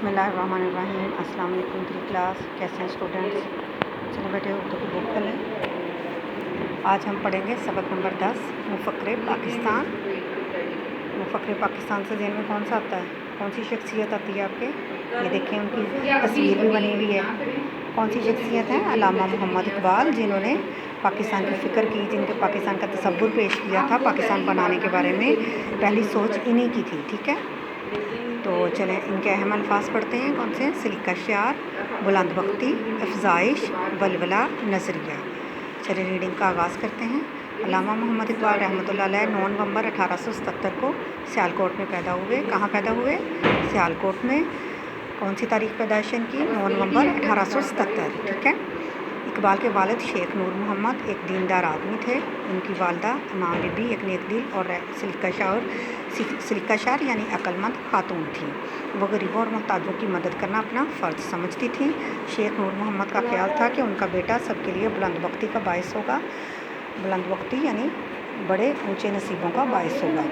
बिस्मिल्लाहिर्रहमानिर्रहीम। अस्सलाम वालेकुम थ्री क्लास, कैसे हैं स्टूडेंट्स। चलो बेटे उर्दू की बुक खोलें। आज हम पढ़ेंगे सबक नंबर 10 मुफ़क्किर पाकिस्तान। मुफ़क्किर पाकिस्तान से ज़हन में कौन सा आता है, कौन सी शख्सियत आती है आपके? ये देखें, उनकी तस्वीर भी बनी हुई है। कौन सी शख्सियत है? अल्लामा मोहम्मद इकबाल, जिन्होंने पाकिस्तान की फ़िक्र की, जिनके पाकिस्तान का तसव्वुर पेश किया था। पाकिस्तान बनाने के बारे में पहली सोच इन्हीं की थी। ठीक है, तो चलें इनके अहम अल्फाज पढ़ते हैं। कौन से? सलीका शार, बुलंदबख्ती, अफजाइश, वलवला, नज़रिया। चलिए रीडिंग का आगाज़ करते हैं। अल्लामा मोहम्मद इकबाल रहमतुल्लाह अलैह 9 नवंबर 1877 को सियालकोट में पैदा हुए। कहाँ पैदा हुए? सियालकोट में। कौन सी तारीख पैदाइश इनकी? 9 नवंबर 1877। ठीक है। इकबाल के वालिद शेख नूर मोहम्मद एक दीनदार आदमी थे। उनकी वालदा इमाम बीबी एक नेक दिल और सलीका शार यानी अक्लमंद खातून थी। वो गरीबों और मोहताजों की मदद करना अपना फ़र्ज समझती थी। शेख नूर मोहम्मद का ख्याल था कि उनका बेटा सबके लिए बुलंदबख्ती का बायस होगा। बुलंदबख्ती यानी बड़े ऊंचे नसीबों का बायस होगा,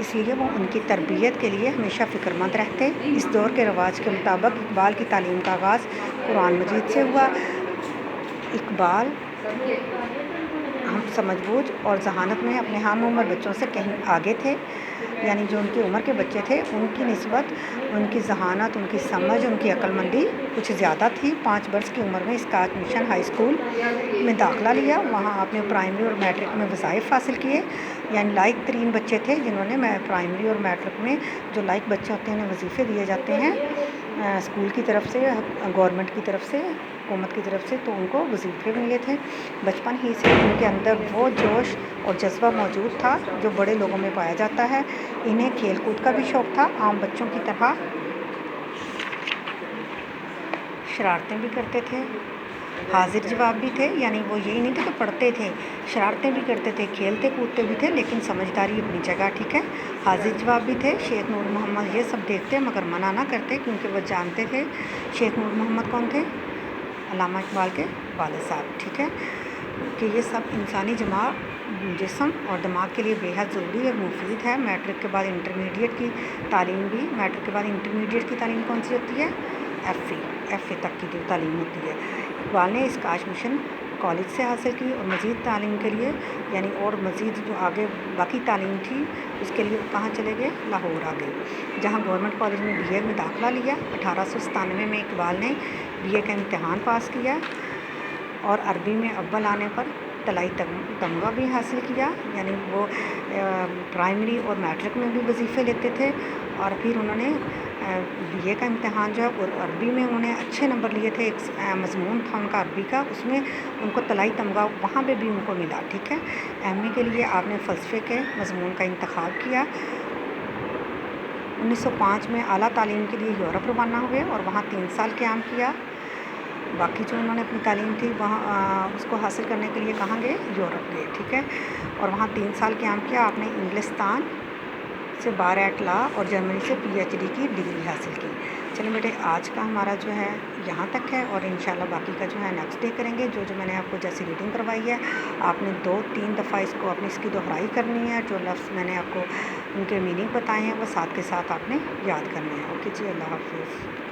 इसलिए वो उनकी तरबियत के लिए हमेशा फ़िक्रमंद रहते। इस दौर के रवाज के मुताबिक इकबाल की तालीम का आगाज़ कुरान मजीद से हुआ। इकबाल हम समझबूझ और जहानत में अपने हम उम्र बच्चों से कहीं आगे थे, यानी जो उनकी उम्र के बच्चे थे उनकी निस्बत उनकी जहानत, उनकी समझ, उनकी अक्लमंदी कुछ ज़्यादा थी। 5 वर्ष की उम्र में स्कॉच मिशन हाई स्कूल में दाखिला लिया। वहाँ आपने प्राइमरी और मैट्रिक में वज़ाइफ हासिल किए, यानी लायक तरीन बच्चे थे जिन्होंने प्राइमरी और मैट्रिक में जो लायक बच्चे होते हैं उन्हें वजीफ़े दिए जाते हैं स्कूल की तरफ से, गवर्नमेंट की तरफ से, हुकूमत की तरफ से, तो उनको वजीफ़े मिले थे। बचपन ही से उनके अंदर वो जोश और जज्बा मौजूद था जो बड़े लोगों में पाया जाता है। इन्हें खेल कूद का भी शौक़ था। आम बच्चों की तरह शरारतें भी करते थे, हाजिर जवाब भी थे, यानी वो यही नहीं थे कि पढ़ते थे, शरारतें भी करते थे, खेलते कूदते भी थे, लेकिन समझदारी अपनी जगह। ठीक है, हाजिर जवाब भी थे। शेख नूर मोहम्मद ये सब देखते मगर मना ना करते, क्योंकि वो जानते थे शेख नूर मोहम्मद कौन थे? अल्लामा इकबाल के वालिद साहब। ठीक है, कि ये सब इंसानी जिस्म और दिमाग के लिए बेहद ज़रूरी और मुफीद है। मैट्रिक के बाद इंटरमीडिएट की तालीम भी, मैट्रिक के बाद इंटरमीडिएट की तालीम कौन सी होती है? एफ़ ए तक की जो तालीम होती है। इकबाल ने स्कॉच मिशन कॉलेज से हासिल की और मज़ीद तालीम के लिए, यानी और मज़ीद जो आगे बाकी तालीम थी उसके लिए कहाँ चले गए? लाहौर आ गए, जहाँ गवर्नमेंट कॉलेज में BA में दाखिला लिया। 1897 में इकबाल ने BA का इम्तहान पास किया और अरबी में अव्वल आने पर तलाई तमगा भी हासिल किया, यानी वो प्राइमरी और मैट्रिक में भी वजीफ़े लेते थे। और फिर उन्होंने BA का इम्तहान जो है और अरबी में उन्होंने अच्छे नंबर लिए थे। एक मज़मून था उनका अरबी का, उसमें उनको तलाई तमगा वहाँ पे भी उनको मिला। ठीक है, MA के लिए आपने फ़लसफ़े के मज़मून का इंतखाब किया। 1905 में आला तालीम के लिए यूरोप रवाना हुए और वहाँ 3 साल क़याम किया। बाकी जो उन्होंने अपनी तालीम थी वहाँ उसको हासिल करने के लिए कहाँ गए? यूरोप गए। ठीक है, और वहाँ 3 साल क़याम किया। आपने इंग्लिस्तान से बार एट लॉ और जर्मनी से PhD की डिग्री हासिल की। चलिए बेटे, आज का हमारा जो है यहाँ तक है और इंशाल्लाह बाकी का जो है नेक्स्ट डे करेंगे। जो मैंने आपको जैसी रीडिंग करवाई है आपने 2-3 दफ़ा इसको अपनी इसकी दोहराई करनी है। जो लफ्ज़ मैंने आपको उनके मीनिंग बताए हैं वो साथ के साथ आपने याद करने हैं। ओके जी, अल्लाह हाफ़िज़।